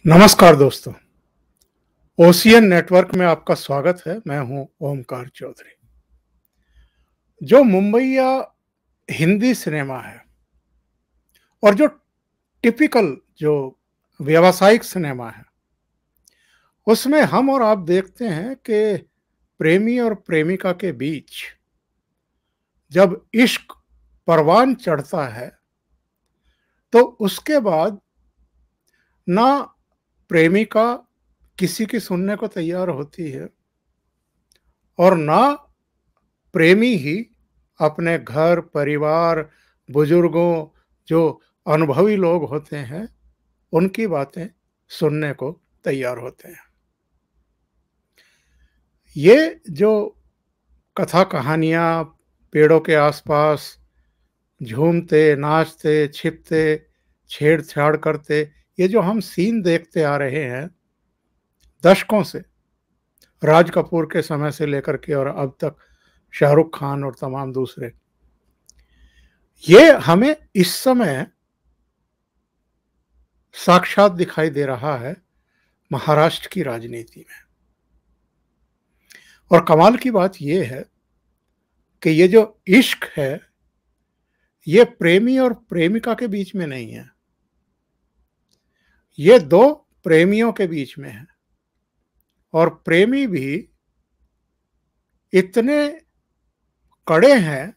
नमस्कार दोस्तों, ocean network में आपका स्वागत है। मैं हूं ओमकार चौधरी। जो मुंबई या हिंदी सिनेमा है और जो टिपिकल जो व्यावसायिक सिनेमा है, उसमें हम और आप देखते हैं कि प्रेमी और प्रेमिका के बीच जब इश्क परवान चढ़ता है, तो उसके बाद ना प्रेमिका किसी की सुनने को तैयार होती है और ना प्रेमी ही अपने घर परिवार, बुजुर्गों, जो अनुभवी लोग होते हैं, उनकी बातें सुनने को तैयार होते हैं। ये जो कथा कहानियाँ पेड़ों के आसपास झूमते, नाचते, छिपते, छेड़छाड़ करते, ये जो हम सीन देखते आ रहे हैं दशकों से, राज कपूर के समय से लेकर के और अब तक शाहरुख खान और तमाम दूसरे, ये हमें इस समय साक्षात दिखाई दे रहा है महाराष्ट्र की राजनीति में। और कमाल की बात यह है कि ये जो इश्क है, ये प्रेमी और प्रेमिका के बीच में नहीं है, ये दो प्रेमियों के बीच में है। और प्रेमी भी इतने कड़े हैं,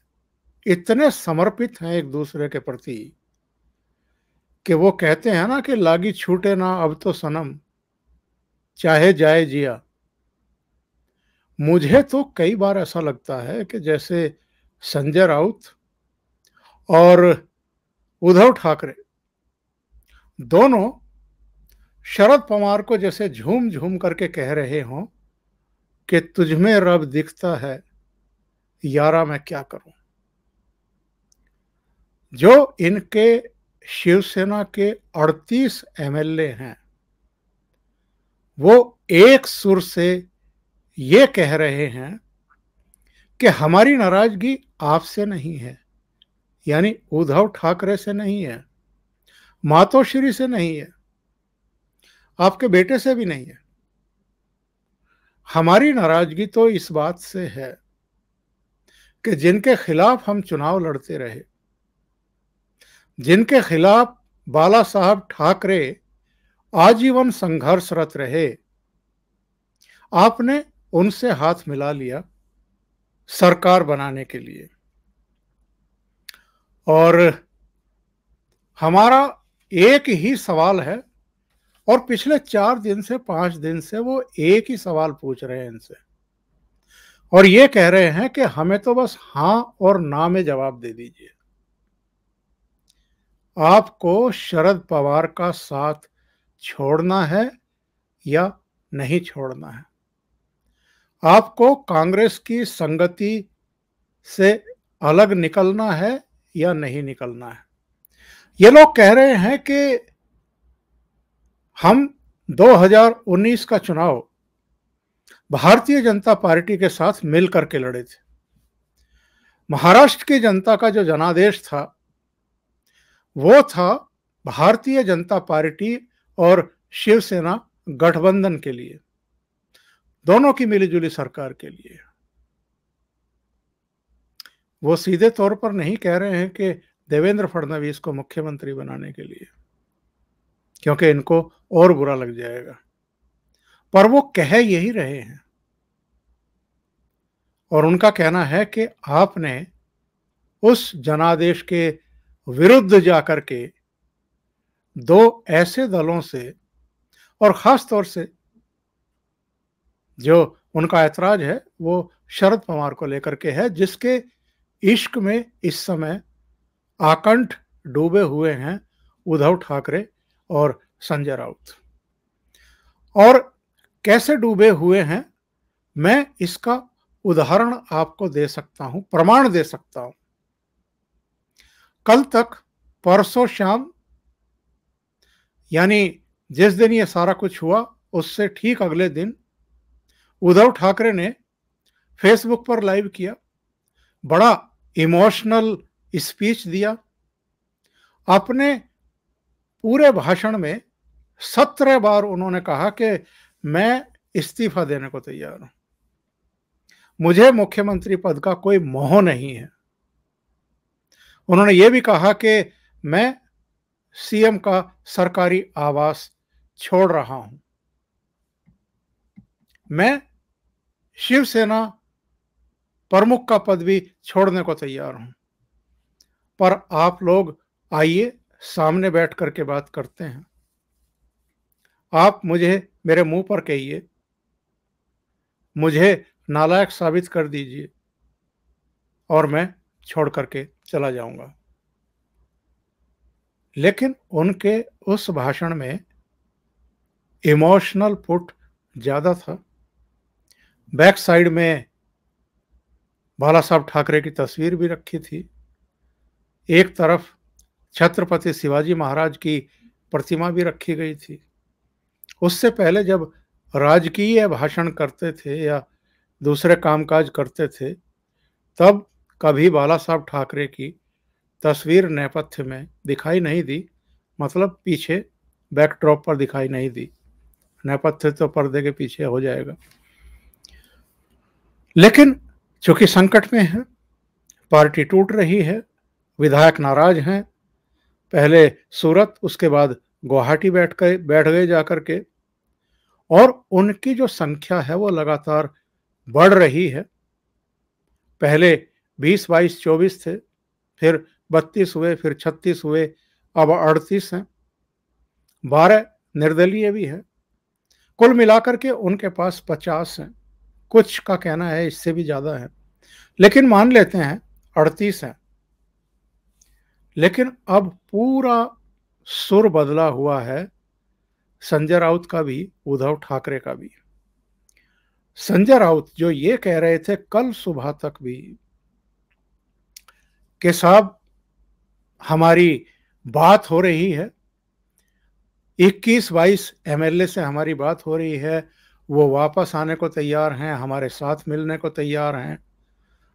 इतने समर्पित हैं एक दूसरे के प्रति कि वो कहते हैं ना कि लागी छूटे ना अब तो सनम, चाहे जाए जिया। मुझे तो कई बार ऐसा लगता है कि जैसे संजय राउत और उद्धव ठाकरे दोनों शरद पवार को जैसे झूम झूम करके कह रहे हों कि तुझमें रब दिखता है, यारा मैं क्या करूं। जो इनके शिवसेना के 38 एमएलए हैं, वो एक सुर से ये कह रहे हैं कि हमारी नाराजगी आपसे नहीं है, यानी उद्धव ठाकरे से नहीं है, मातोश्री से नहीं है, आपके बेटे से भी नहीं है। हमारी नाराजगी तो इस बात से है कि जिनके खिलाफ हम चुनाव लड़ते रहे, जिनके खिलाफ बाला साहब ठाकरे आजीवन संघर्षरत रहे, आपने उनसे हाथ मिला लिया सरकार बनाने के लिए। और हमारा एक ही सवाल है, और पिछले 4 दिन से 5 दिन से वो एक ही सवाल पूछ रहे हैं इनसे, और ये कह रहे हैं कि हमें तो बस हां और ना में जवाब दे दीजिए। आपको शरद पवार का साथ छोड़ना है या नहीं छोड़ना है? आपको कांग्रेस की संगति से अलग निकलना है या नहीं निकलना है? ये लोग कह रहे हैं कि हम 2019 का चुनाव भारतीय जनता पार्टी के साथ मिलकर के लड़े थे। महाराष्ट्र की जनता का जो जनादेश था, वो था भारतीय जनता पार्टी और शिवसेना गठबंधन के लिए, दोनों की मिलीजुली सरकार के लिए। वो सीधे तौर पर नहीं कह रहे हैं कि देवेंद्र फडणवीस को मुख्यमंत्री बनाने के लिए, क्योंकि इनको और बुरा लग जाएगा, पर वो कह यही रहे हैं। और उनका कहना है कि आपने उस जनादेश के विरुद्ध जाकर के दो ऐसे दलों से, और खास तौर से जो उनका ऐतराज है वो शरद पवार को लेकर के है, जिसके इश्क में इस समय आकंठ डूबे हुए हैं उद्धव ठाकरे और संजय राउत। और कैसे डूबे हुए हैं, मैं इसका उदाहरण आपको दे सकता हूं, प्रमाण दे सकता हूं। कल तक, परसों शाम, यानी जिस दिन ये सारा कुछ हुआ उससे ठीक अगले दिन उद्धव ठाकरे ने फेसबुक पर लाइव किया, बड़ा इमोशनल स्पीच दिया। अपने पूरे भाषण में 17 बार उन्होंने कहा कि मैं इस्तीफा देने को तैयार हूं, मुझे मुख्यमंत्री पद का कोई मोह नहीं है। उन्होंने ये भी कहा कि मैं सीएम का सरकारी आवास छोड़ रहा हूं, मैं शिवसेना प्रमुख का पद भी छोड़ने को तैयार हूं। पर आप लोग आइए, सामने बैठ करके बात करते हैं। आप मुझे मेरे मुंह पर कहिए, मुझे नालायक साबित कर दीजिए और मैं छोड़ करके चला जाऊंगा। लेकिन उनके उस भाषण में इमोशनल पुट ज्यादा था। बैक साइड में बाला साहब ठाकरे की तस्वीर भी रखी थी। एक तरफ छत्रपति शिवाजी महाराज की प्रतिमा भी रखी गई थी। उससे पहले जब राजकीय भाषण करते थे या दूसरे कामकाज करते थे, तब कभी बाला साहब ठाकरे की तस्वीर नेपथ्य में दिखाई नहीं दी, मतलब पीछे बैकड्रॉप पर दिखाई नहीं दी। नेपथ्य तो पर्दे के पीछे हो जाएगा। लेकिन चूंकि संकट में है, पार्टी टूट रही है, विधायक नाराज हैं, पहले सूरत उसके बाद गुवाहाटी बैठ गए जाकर के, और उनकी जो संख्या है वो लगातार बढ़ रही है। पहले 20, 22, 24 थे, फिर 32 हुए, फिर 36 हुए, अब 38 हैं, 12 निर्दलीय भी है। कुल मिलाकर के उनके पास 50 हैं। कुछ का कहना है इससे भी ज्यादा है, लेकिन मान लेते हैं 38 हैं। लेकिन अब पूरा सुर बदला हुआ है, संजय राउत का भी, उद्धव ठाकरे का भी। संजय राउत जो ये कह रहे थे कल सुबह तक भी कि साहब हमारी बात हो रही है, 21-22 एमएलए से हमारी बात हो रही है, वो वापस आने को तैयार हैं, हमारे साथ मिलने को तैयार हैं,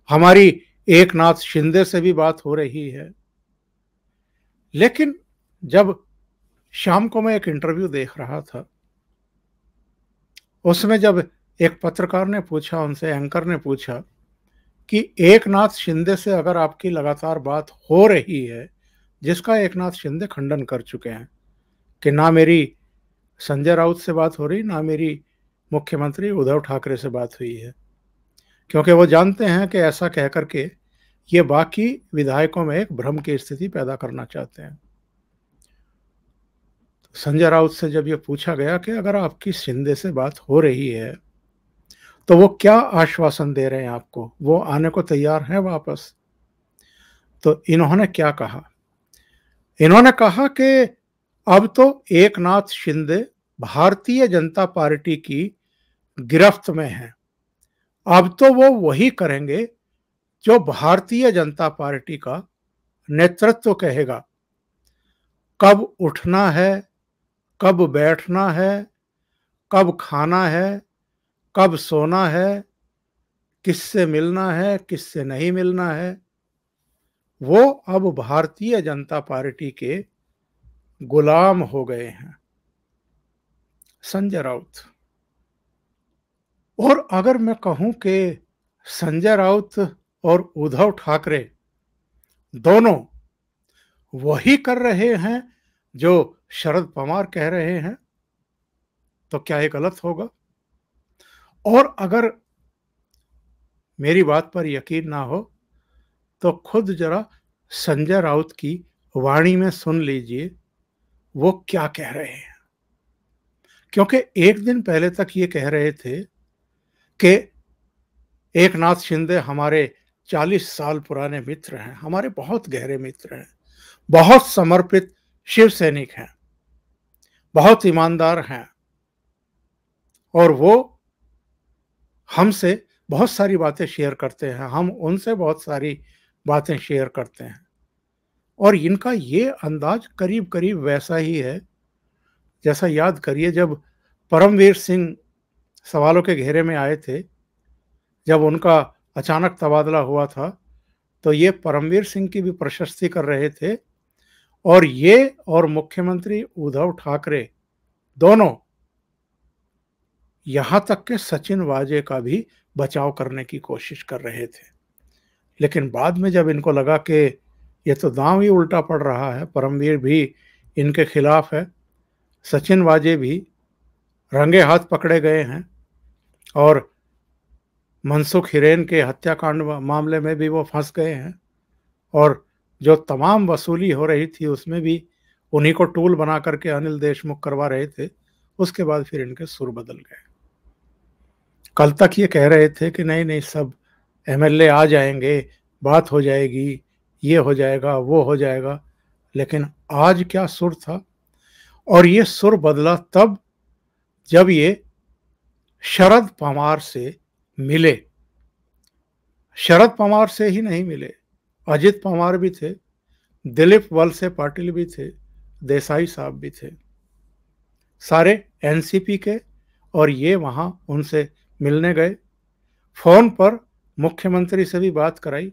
हमारी एकनाथ शिंदे से भी बात हो रही है। लेकिन जब शाम को मैं एक इंटरव्यू देख रहा था, उसमें जब एक पत्रकार ने पूछा उनसे, एंकर ने पूछा कि एकनाथ शिंदे से अगर आपकी लगातार बात हो रही है, जिसका एकनाथ शिंदे खंडन कर चुके हैं कि ना मेरी संजय राउत से बात हो रही, ना मेरी मुख्यमंत्री उद्धव ठाकरे से बात हुई है, क्योंकि वो जानते हैं कि ऐसा कह करके ये बाकी विधायकों में एक भ्रम की स्थिति पैदा करना चाहते हैं। संजय राउत से जब ये पूछा गया कि अगर आपकी शिंदे से बात हो रही है तो वो क्या आश्वासन दे रहे हैं आपको, वो आने को तैयार हैं वापस, तो इन्होंने क्या कहा? इन्होंने कहा कि अब तो एकनाथ शिंदे भारतीय जनता पार्टी की गिरफ्त में है, अब तो वो वही करेंगे जो भारतीय जनता पार्टी का नेतृत्व कहेगा। कब उठना है, कब बैठना है, कब खाना है, कब सोना है, किससे मिलना है, किससे नहीं मिलना है, वो अब भारतीय जनता पार्टी के गुलाम हो गए हैं, संजय राउत। और अगर मैं कहूं कि संजय राउत और उद्धव ठाकरे दोनों वही कर रहे हैं जो शरद पवार कह रहे हैं, तो क्या ये गलत होगा? और अगर मेरी बात पर यकीन ना हो तो खुद जरा संजय राउत की वाणी में सुन लीजिए वो क्या कह रहे हैं। क्योंकि एक दिन पहले तक ये कह रहे थे कि एकनाथ शिंदे हमारे 40 साल पुराने मित्र हैं, हमारे बहुत गहरे मित्र हैं, बहुत समर्पित शिव सैनिक हैं, बहुत ईमानदार हैं, और वो हमसे बहुत सारी बातें शेयर करते हैं, हम उनसे बहुत सारी बातें शेयर करते हैं। और इनका ये अंदाज करीब करीब वैसा ही है जैसा, याद करिए जब परमवीर सिंह सवालों के घेरे में आए थे, जब उनका अचानक तबादला हुआ था, तो ये परमवीर सिंह की भी प्रशस्ति कर रहे थे, और ये और मुख्यमंत्री उद्धव ठाकरे दोनों, यहां तक कि सचिन वाजे का भी बचाव करने की कोशिश कर रहे थे। लेकिन बाद में जब इनको लगा कि ये तो दांव ही उल्टा पड़ रहा है, परमवीर भी इनके खिलाफ है, सचिन वाजे भी रंगे हाथ पकड़े गए हैं और मनसुख हिरेन के हत्याकांड मामले में भी वो फंस गए हैं, और जो तमाम वसूली हो रही थी उसमें भी उन्हीं को टूल बना करके अनिल देशमुख करवा रहे थे। उसके बाद फिर इनके सुर बदल गए। कल तक ये कह रहे थे कि नहीं नहीं, सब एमएलए आ जाएंगे, बात हो जाएगी, ये हो जाएगा, वो हो जाएगा। लेकिन आज क्या सुर था, और ये सुर बदला तब जब ये शरद पवार से मिले। शरद पवार से ही नहीं मिले, अजित पवार भी थे, दिलीप वलसे पाटिल भी थे, देसाई साहब भी थे, सारे एनसीपी के, और ये वहां उनसे मिलने गए। फोन पर मुख्यमंत्री से भी बात कराई,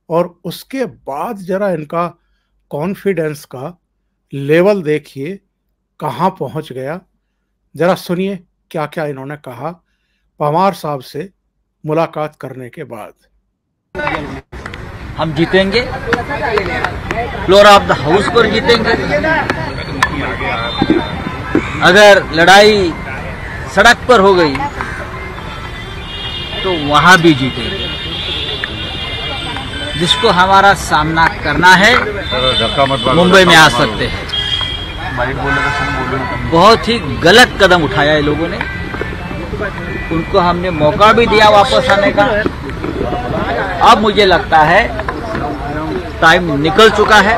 और उसके बाद जरा इनका कॉन्फिडेंस का लेवल देखिए कहां पहुंच गया। जरा सुनिए क्या क्या इन्होंने कहा पवार साहब से मुलाकात करने के बाद। हम जीतेंगे, फ्लोर ऑफ द हाउस पर जीतेंगे। अगर लड़ाई सड़क पर हो गई तो वहां भी जीतेंगे। जिसको हमारा सामना करना है मुंबई में आ सकते हैं। बहुत ही गलत कदम उठाया है लोगों ने, उनको हमने मौका भी दिया वापस आने का। अब मुझे लगता है टाइम निकल चुका है।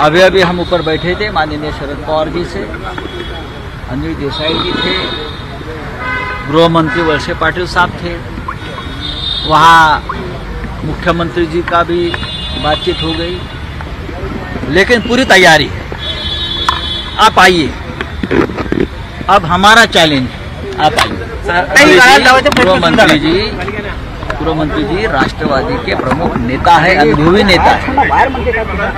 अभी हम ऊपर बैठे थे, माननीय शरद पवार जी से, अनिल देसाई जी थे, गृह मंत्री वलसे पाटिल साहब थे, वहाँ मुख्यमंत्री जी का भी बातचीत हो गई। लेकिन पूरी तैयारी है, आप आइए, अब हमारा चैलेंज, आप आइए। गृह मंत्री जी राष्ट्रवादी के प्रमुख नेता है, अनुभवी नेता है।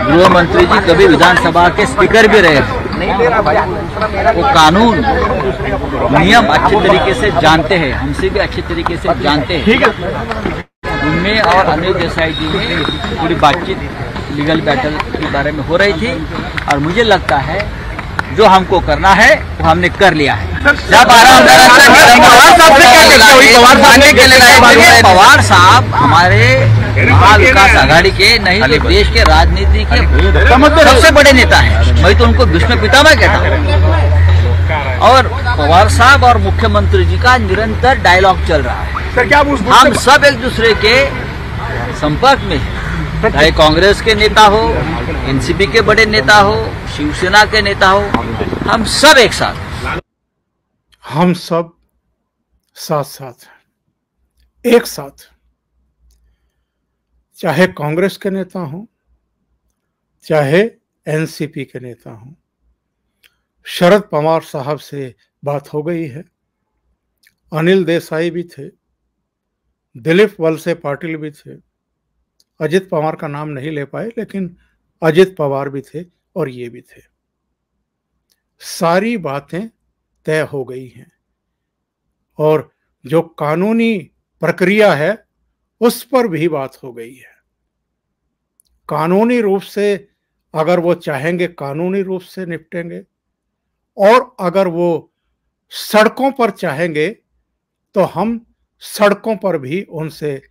गृह मंत्री जी कभी विधानसभा के स्पीकर भी रहे हैं। वो कानून नियम अच्छे तरीके से जानते हैं, हमसे भी अच्छे तरीके से जानते हैं। उनमें और अनिल देसाई जी में पूरी बातचीत लीगल बैटल के बारे में हो रही थी, और मुझे लगता है जो हमको करना है वो हमने कर लिया है। पवार साहब हमारे महाविकास आघाड़ी के नहीं तो देश के राजनीति के सबसे बड़े नेता हैं। मैं तो उनको भीष्म पितामह कहता हूँ। और पवार साहब और मुख्यमंत्री जी का निरंतर डायलॉग चल रहा है। हम सब एक दूसरे के संपर्क में हैं, चाहे कांग्रेस के नेता हो, एनसीपी के बड़े नेता हो, शिवसेना के नेता हो, हम सब एक साथ, हम सब साथ साथ हैं, एक साथ। चाहे कांग्रेस के नेता हो, चाहे एनसीपी के नेता हो। शरद पवार साहब से बात हो गई है, अनिल देसाई भी थे, दिलीप वलसे पाटिल भी थे, अजित पवार का नाम नहीं ले पाए लेकिन अजित पवार भी थे, और ये भी थे। सारी बातें तय हो गई हैं, और जो कानूनी प्रक्रिया है उस पर भी बात हो गई है। कानूनी रूप से अगर वो चाहेंगे कानूनी रूप से निपटेंगे, और अगर वो सड़कों पर चाहेंगे तो हम सड़कों पर भी उनसे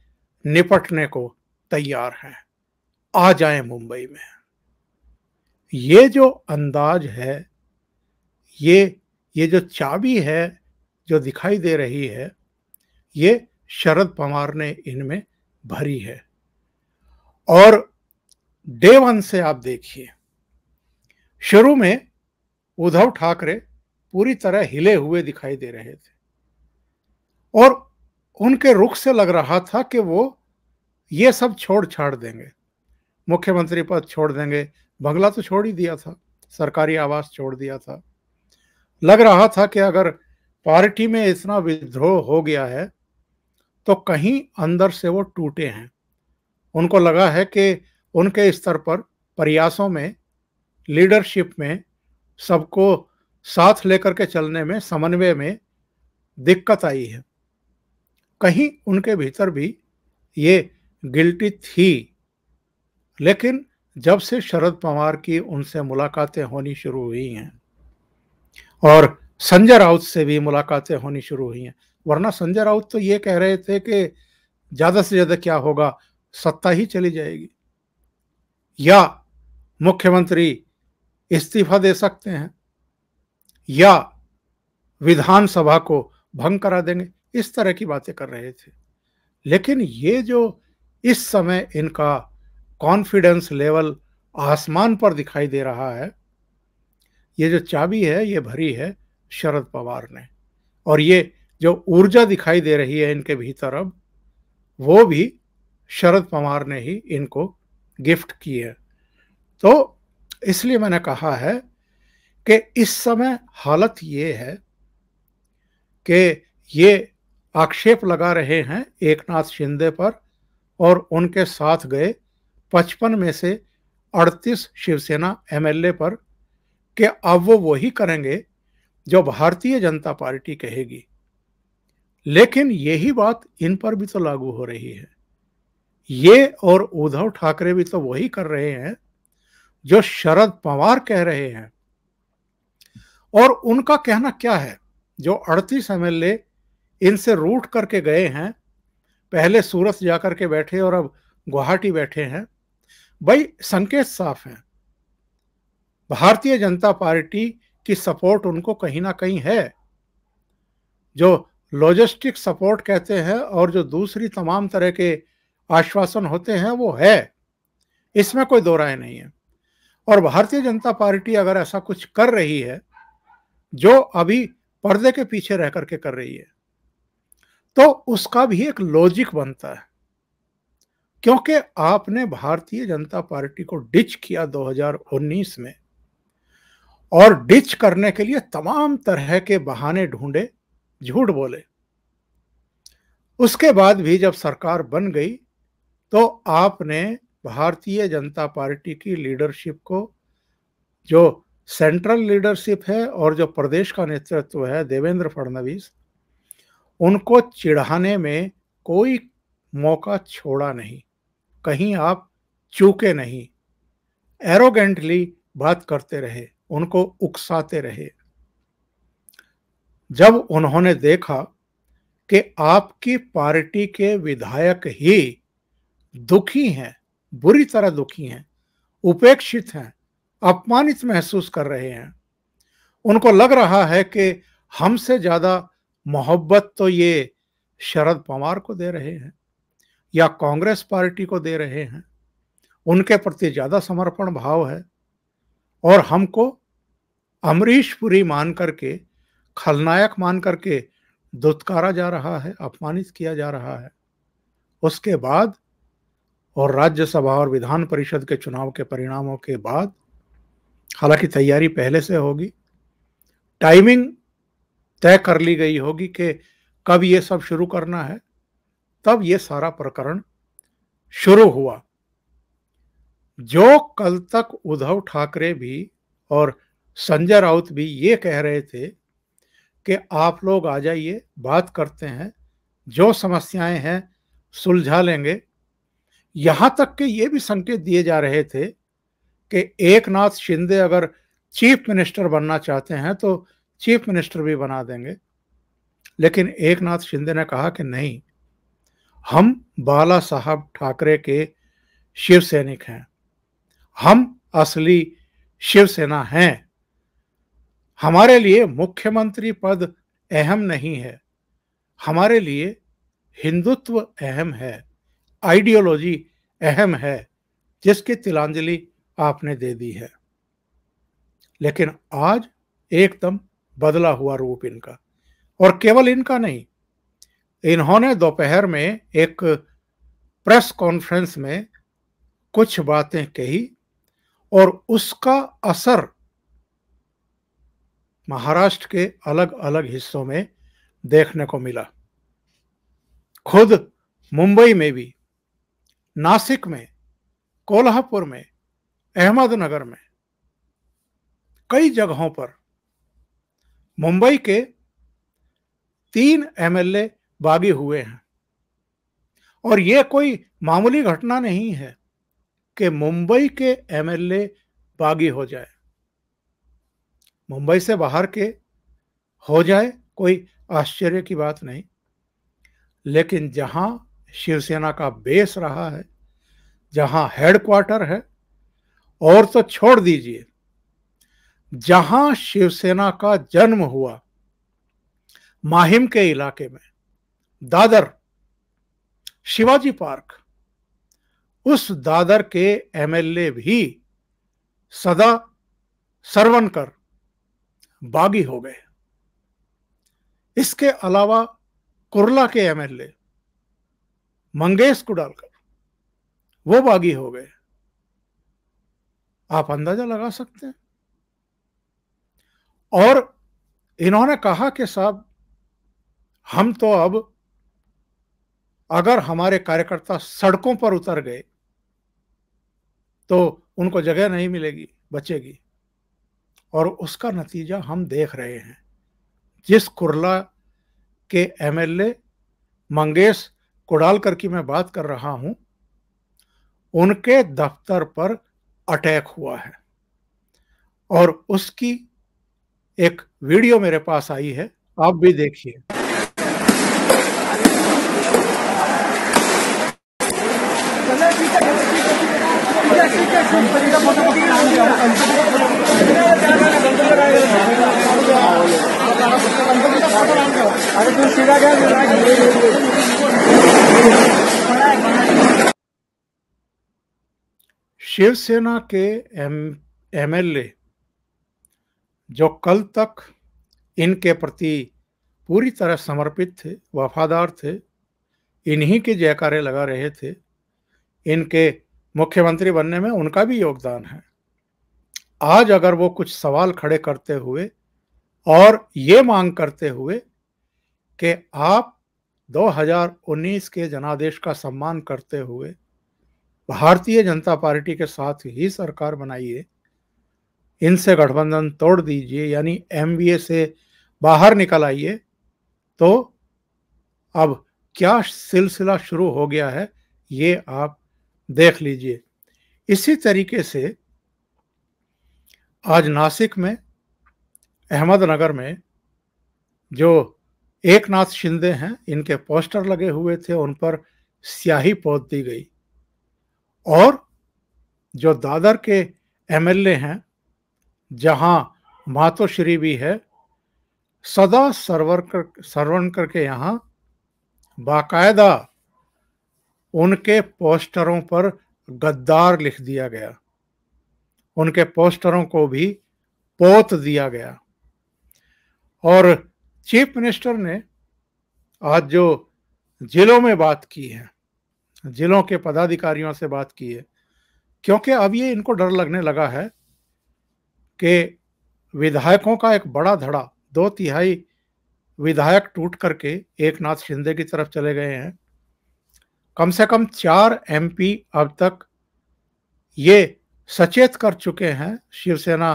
निपटने को तैयार हैं। आ जाएं मुंबई में। ये जो अंदाज है, ये जो चाबी है जो दिखाई दे रही है, ये शरद पवार ने इनमें भरी है। और डे वन से आप देखिए, शुरू में उद्धव ठाकरे पूरी तरह हिले हुए दिखाई दे रहे थे, और उनके रुख से लग रहा था कि वो ये सब छोड़ छाड़ देंगे, मुख्यमंत्री पद छोड़ देंगे, बंगला तो छोड़ ही दिया था, सरकारी आवास छोड़ दिया था। लग रहा था कि अगर पार्टी में इतना विद्रोह हो गया है तो कहीं अंदर से वो टूटे हैं। उनको लगा है कि उनके स्तर पर प्रयासों में, लीडरशिप में सबको साथ लेकर के चलने में, समन्वय में दिक्कत आई है। कहीं उनके भीतर भी ये गिल्टी थी, लेकिन जब से शरद पवार की उनसे मुलाकातें होनी शुरू हुई हैं और संजय राउत से भी मुलाकातें होनी शुरू हुई हैं, वरना संजय राउत तो ये कह रहे थे कि ज़्यादा से ज़्यादा क्या होगा, सत्ता ही चली जाएगी या मुख्यमंत्री इस्तीफा दे सकते हैं या विधानसभा को भंग करा देंगे, इस तरह की बातें कर रहे थे। लेकिन ये जो इस समय इनका कॉन्फिडेंस लेवल आसमान पर दिखाई दे रहा है, ये जो चाबी है ये भरी है शरद पवार ने, और ये जो ऊर्जा दिखाई दे रही है इनके भीतर अब, वो भी शरद पवार ने ही इनको गिफ्ट की है। तो इसलिए मैंने कहा है कि इस समय हालत ये है कि ये आक्षेप लगा रहे हैं एकनाथ शिंदे पर और उनके साथ गए 55 में से 38 शिवसेना एमएलए पर कि अब वो वही करेंगे जो भारतीय जनता पार्टी कहेगी। लेकिन यही बात इन पर भी तो लागू हो रही है। ये और उद्धव ठाकरे भी तो वही कर रहे हैं जो शरद पवार कह रहे हैं। और उनका कहना क्या है? जो 38 एमएलए इनसे रूठ करके गए हैं, पहले सूरत जाकर के बैठे और अब गुवाहाटी बैठे हैं, भाई संकेत साफ है, भारतीय जनता पार्टी की सपोर्ट उनको कहीं ना कहीं है। जो लॉजिस्टिक सपोर्ट कहते हैं और जो दूसरी तमाम तरह के आश्वासन होते हैं वो है, इसमें कोई दो राय नहीं है। और भारतीय जनता पार्टी अगर ऐसा कुछ कर रही है जो अभी पर्दे के पीछे रह करके कर रही है, तो उसका भी एक लॉजिक बनता है। क्योंकि आपने भारतीय जनता पार्टी को डिच किया 2019 में, और डिच करने के लिए तमाम तरह के बहाने ढूंढे, झूठ बोले। उसके बाद भी जब सरकार बन गई तो आपने भारतीय जनता पार्टी की लीडरशिप को, जो सेंट्रल लीडरशिप है और जो प्रदेश का नेतृत्व है देवेंद्र फडणवीस, उनको चिढ़ाने में कोई मौका छोड़ा नहीं, कहीं आप चूके नहीं, एरोगेंटली बात करते रहे, उनको उकसाते रहे। जब उन्होंने देखा कि आपकी पार्टी के विधायक ही दुखी हैं, बुरी तरह दुखी हैं, उपेक्षित हैं, अपमानित महसूस कर रहे हैं, उनको लग रहा है कि हमसे ज्यादा मोहब्बत तो ये शरद पवार को दे रहे हैं या कांग्रेस पार्टी को दे रहे हैं, उनके प्रति ज्यादा समर्पण भाव है, और हमको अमरीश पुरी मान करके, खलनायक मान करके दुत्कारा जा रहा है, अपमानित किया जा रहा है। उसके बाद और राज्यसभा और विधान परिषद के चुनाव के परिणामों के बाद, हालांकि तैयारी पहले से होगी, टाइमिंग तय कर ली गई होगी कि कब ये सब शुरू करना है, तब ये सारा प्रकरण शुरू हुआ। जो कल तक उद्धव ठाकरे भी और संजय राउत भी ये कह रहे थे कि आप लोग आ जाइए, बात करते हैं, जो समस्याएं हैं सुलझा लेंगे, यहां तक कि ये भी संकेत दिए जा रहे थे कि एकनाथ शिंदे अगर चीफ मिनिस्टर बनना चाहते हैं तो चीफ मिनिस्टर भी बना देंगे। लेकिन एकनाथ शिंदे ने कहा कि नहीं, हम बाला साहब ठाकरे के शिव सैनिक हैं, हम असली शिवसेना हैं, हमारे लिए मुख्यमंत्री पद अहम नहीं है, हमारे लिए हिंदुत्व अहम है, आइडियोलॉजी अहम है, जिसकी तिलांजलि आपने दे दी है। लेकिन आज एकदम बदला हुआ रूप इनका, और केवल इनका नहीं, इन्होंने दोपहर में एक प्रेस कॉन्फ्रेंस में कुछ बातें कही और उसका असर महाराष्ट्र के अलग अलग हिस्सों में देखने को मिला। खुद मुंबई में भी, नासिक में, कोल्हापुर में, अहमदनगर में, कई जगहों पर मुंबई के 3 एमएलए बागी हुए हैं और यह कोई मामूली घटना नहीं है कि मुंबई के एमएलए बागी हो जाए। मुंबई से बाहर के हो जाए कोई आश्चर्य की बात नहीं, लेकिन जहां शिवसेना का बेस रहा है, जहां हेडक्वार्टर है, और तो छोड़ दीजिए, जहां शिवसेना का जन्म हुआ माहिम के इलाके में, दादर, शिवाजी पार्क, उस दादर के एमएलए भी सदा सरवनकर बागी हो गए। इसके अलावा कुर्ला के एमएलए मंगेश कुडालकर, वो बागी हो गए। आप अंदाजा लगा सकते हैं। और इन्होंने कहा कि साहब, हम तो अब अगर हमारे कार्यकर्ता सड़कों पर उतर गए तो उनको जगह नहीं मिलेगी, बचेगी। और उसका नतीजा हम देख रहे हैं। जिस कुर्ला के एमएलए मंगेश कुडालकर की मैं बात कर रहा हूं, उनके दफ्तर पर अटैक हुआ है और उसकी एक वीडियो मेरे पास आई है, आप भी देखिए। शिवसेना के एमएलए जो कल तक इनके प्रति पूरी तरह समर्पित थे, वफादार थे, इन्हीं के जयकारे लगा रहे थे, इनके मुख्यमंत्री बनने में उनका भी योगदान है। आज अगर वो कुछ सवाल खड़े करते हुए और ये मांग करते हुए कि आप 2019 के जनादेश का सम्मान करते हुए भारतीय जनता पार्टी के साथ ही सरकार बनाइए, इनसे गठबंधन तोड़ दीजिए, यानी एमवीए से बाहर निकल आइए, तो अब क्या सिलसिला शुरू हो गया है ये आप देख लीजिए। इसी तरीके से आज नासिक में, अहमदनगर में जो एकनाथ शिंदे हैं, इनके पोस्टर लगे हुए थे, उन पर स्याही पोत दी गई। और जो दादर के एमएलए हैं, जहां मातोश्री भी है, सदा सरवनकर के यहां बाकायदा उनके पोस्टरों पर गद्दार लिख दिया गया, उनके पोस्टरों को भी पोत दिया गया। और चीफ मिनिस्टर ने आज जो जिलों में बात की है, जिलों के पदाधिकारियों से बात की है, क्योंकि अब ये इनको डर लगने लगा है कि विधायकों का एक बड़ा धड़ा, 2/3 विधायक टूट करके एकनाथ शिंदे की तरफ चले गए हैं। कम से कम 4 एमपी अब तक ये सचेत कर चुके हैं शिवसेना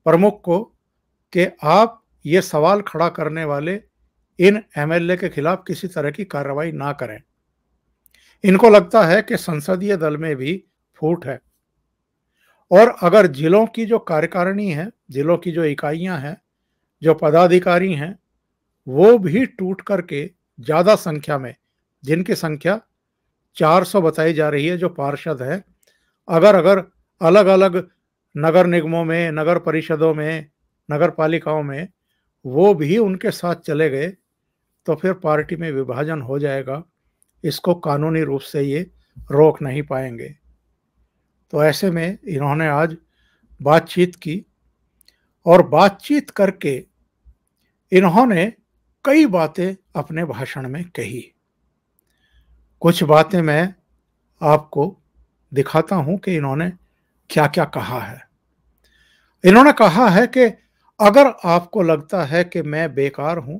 प्रमुख को कि आप ये सवाल खड़ा करने वाले इन एमएलए के खिलाफ किसी तरह की कार्रवाई ना करें। इनको लगता है कि संसदीय दल में भी फूट है और अगर जिलों की जो कार्यकारिणी है, जिलों की जो इकाइयां हैं, जो पदाधिकारी हैं, वो भी टूट करके ज़्यादा संख्या में, जिनकी संख्या 400 बताई जा रही है, जो पार्षद हैं, अगर अलग अलग नगर निगमों में, नगर परिषदों में, नगर पालिकाओं में वो भी उनके साथ चले गए तो फिर पार्टी में विभाजन हो जाएगा। इसको कानूनी रूप से ये रोक नहीं पाएंगे। तो ऐसे में इन्होंने आज बातचीत की और बातचीत करके इन्होंने कई बातें अपने भाषण में कही। कुछ बातें मैं आपको दिखाता हूं कि इन्होंने क्या क्या कहा है। इन्होंने कहा है कि अगर आपको लगता है कि मैं बेकार हूं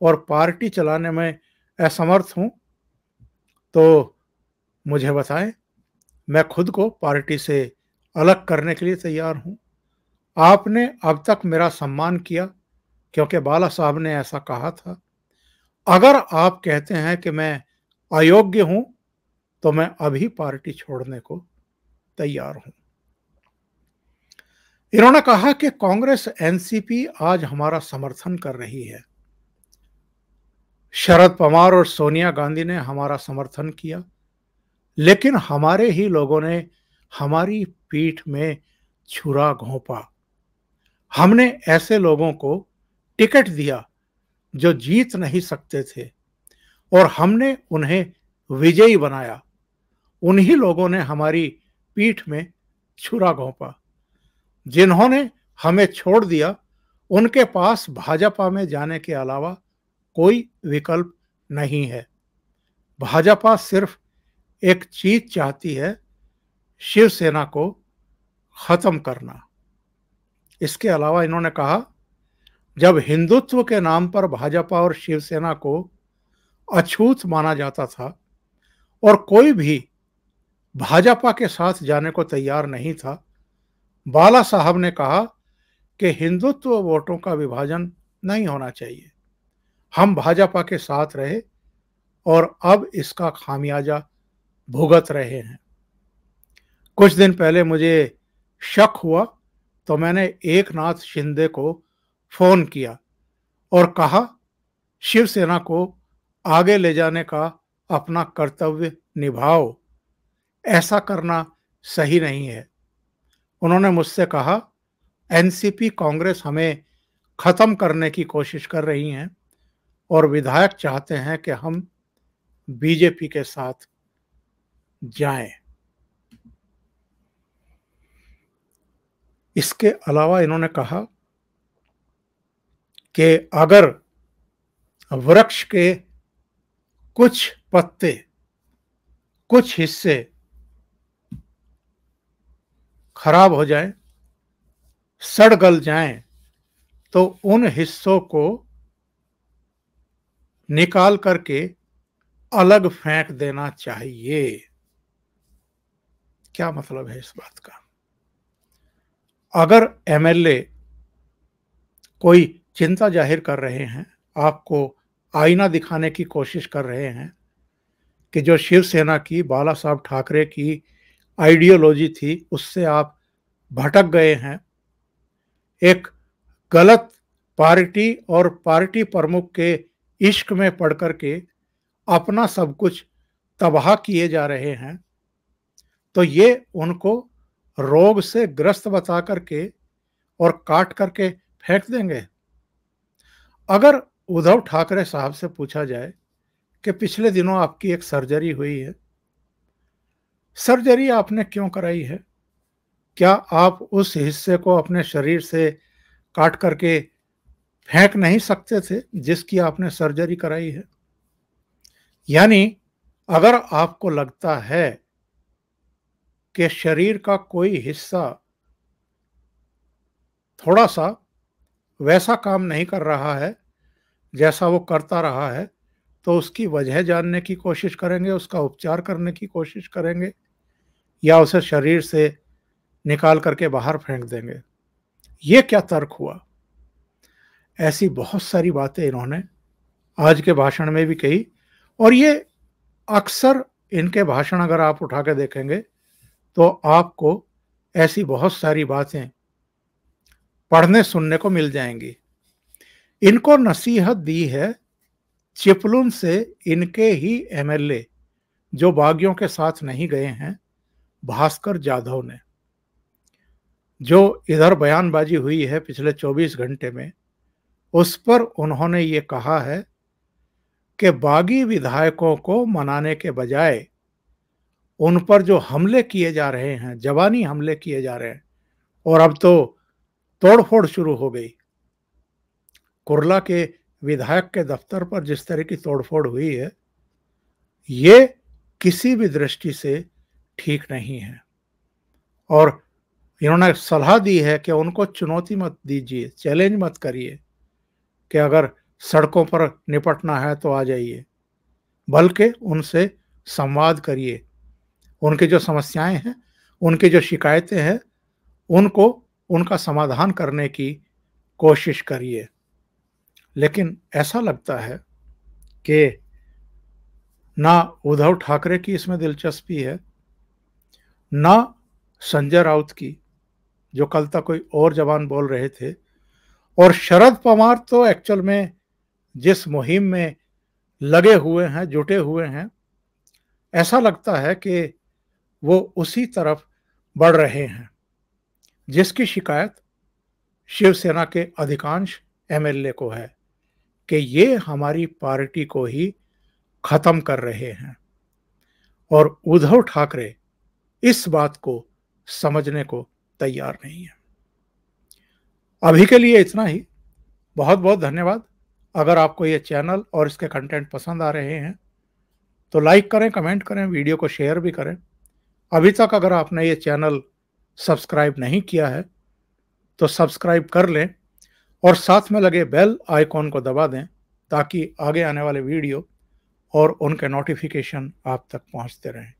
और पार्टी चलाने में असमर्थ हूं तो मुझे बताएं, मैं खुद को पार्टी से अलग करने के लिए तैयार हूं। आपने अब तक मेरा सम्मान किया, क्योंकि बाला साहब ने ऐसा कहा था, अगर आप कहते हैं कि मैं अयोग्य हूं तो मैं अभी पार्टी छोड़ने को तैयार हूं। इन्होंने कहा कि कांग्रेस एनसीपी आज हमारा समर्थन कर रही है। शरद पवार और सोनिया गांधी ने हमारा समर्थन किया, लेकिन हमारे ही लोगों ने हमारी पीठ में छुरा घोंपा। हमने ऐसे लोगों को टिकट दिया जो जीत नहीं सकते थे और हमने उन्हें विजयी बनाया। उन्हीं लोगों ने हमारी पीठ में छुरा घोंपा। जिन्होंने हमें छोड़ दिया, उनके पास भाजपा में जाने के अलावा कोई विकल्प नहीं है। भाजपा सिर्फ एक चीज चाहती है, शिवसेना को खत्म करना। इसके अलावा इन्होंने कहा, जब हिंदुत्व के नाम पर भाजपा और शिवसेना को अछूत माना जाता था और कोई भी भाजपा के साथ जाने को तैयार नहीं था, बाला साहब ने कहा कि हिंदुत्व वोटों का विभाजन नहीं होना चाहिए। हम भाजपा के साथ रहे और अब इसका खामियाजा भुगत रहे हैं। कुछ दिन पहले मुझे शक हुआ तो मैंने एकनाथ शिंदे को फोन किया और कहा, शिवसेना को आगे ले जाने का अपना कर्तव्य निभाओ, ऐसा करना सही नहीं है। उन्होंने मुझसे कहा, एनसीपी कांग्रेस हमें खत्म करने की कोशिश कर रही हैं और विधायक चाहते हैं कि हम बीजेपी के साथ जाएं। इसके अलावा इन्होंने कहा कि अगर वृक्ष के कुछ पत्ते, कुछ हिस्से खराब हो जाएं, सड़ गल जाएं, तो उन हिस्सों को निकाल करके अलग फेंक देना चाहिए। क्या मतलब है इस बात का? अगर एमएलए कोई चिंता जाहिर कर रहे हैं, आपको आईना दिखाने की कोशिश कर रहे हैं कि जो शिवसेना की, बाला साहब ठाकरे की आइडियोलॉजी थी, उससे आप भटक गए हैं, एक गलत पार्टी और पार्टी प्रमुख के इश्क में पड़ करके अपना सब कुछ तबाह किए जा रहे हैं, तो ये उनको रोग से ग्रस्त बता करके और काट करके फेंक देंगे। अगर उद्धव ठाकरे साहब से पूछा जाए कि पिछले दिनों आपकी एक सर्जरी हुई है, सर्जरी आपने क्यों कराई है? क्या आप उस हिस्से को अपने शरीर से काट करके फेंक नहीं सकते थे जिसकी आपने सर्जरी कराई है? यानी अगर आपको लगता है कि शरीर का कोई हिस्सा थोड़ा सा वैसा काम नहीं कर रहा है जैसा वो करता रहा है, तो उसकी वजह जानने की कोशिश करेंगे, उसका उपचार करने की कोशिश करेंगे, या उसे शरीर से निकाल करके बाहर फेंक देंगे। ये क्या तर्क हुआ? ऐसी बहुत सारी बातें इन्होंने आज के भाषण में भी कही, और ये अक्सर इनके भाषण अगर आप उठा के देखेंगे तो आपको ऐसी बहुत सारी बातें पढ़ने सुनने को मिल जाएंगी। इनको नसीहत दी है चिपलुन से इनके ही एमएलए जो बागियों के साथ नहीं गए हैं, भास्कर जाधव ने। जो इधर बयानबाजी हुई है पिछले 24 घंटे में, उस पर उन्होंने ये कहा है कि बागी विधायकों को मनाने के बजाय उन पर जो हमले किए जा रहे हैं, जवानी हमले किए जा रहे हैं, और अब तो तोड़फोड़ शुरू हो गई। कुर्ला के विधायक के दफ्तर पर जिस तरह की तोड़फोड़ हुई है, ये किसी भी दृष्टि से ठीक नहीं है। और इन्होंने सलाह दी है कि उनको चुनौती मत दीजिए, चैलेंज मत करिए कि अगर सड़कों पर निपटना है तो आ जाइए, बल्कि उनसे संवाद करिए। उनकी जो समस्याएं हैं, उनकी जो शिकायतें हैं, उनको उनका समाधान करने की कोशिश करिए। लेकिन ऐसा लगता है कि ना उद्धव ठाकरे की इसमें दिलचस्पी है, ना संजय राउत की, जो कल तक कोई और जबान बोल रहे थे, और शरद पवार तो एक्चुअल में जिस मुहिम में लगे हुए हैं, जुटे हुए हैं, ऐसा लगता है कि वो उसी तरफ बढ़ रहे हैं जिसकी शिकायत शिवसेना के अधिकांश एमएलए को है कि ये हमारी पार्टी को ही खत्म कर रहे हैं। और उद्धव ठाकरे इस बात को समझने को तैयार नहीं है। अभी के लिए इतना ही। बहुत बहुत धन्यवाद। अगर आपको ये चैनल और इसके कंटेंट पसंद आ रहे हैं तो लाइक करें, कमेंट करें, वीडियो को शेयर भी करें। अभी तक अगर आपने ये चैनल सब्सक्राइब नहीं किया है तो सब्सक्राइब कर लें और साथ में लगे बेल आइकॉन को दबा दें ताकि आगे आने वाले वीडियो और उनके नोटिफिकेशन आप तक पहुंचते रहें।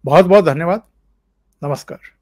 बहुत बहुत धन्यवाद। नमस्कार।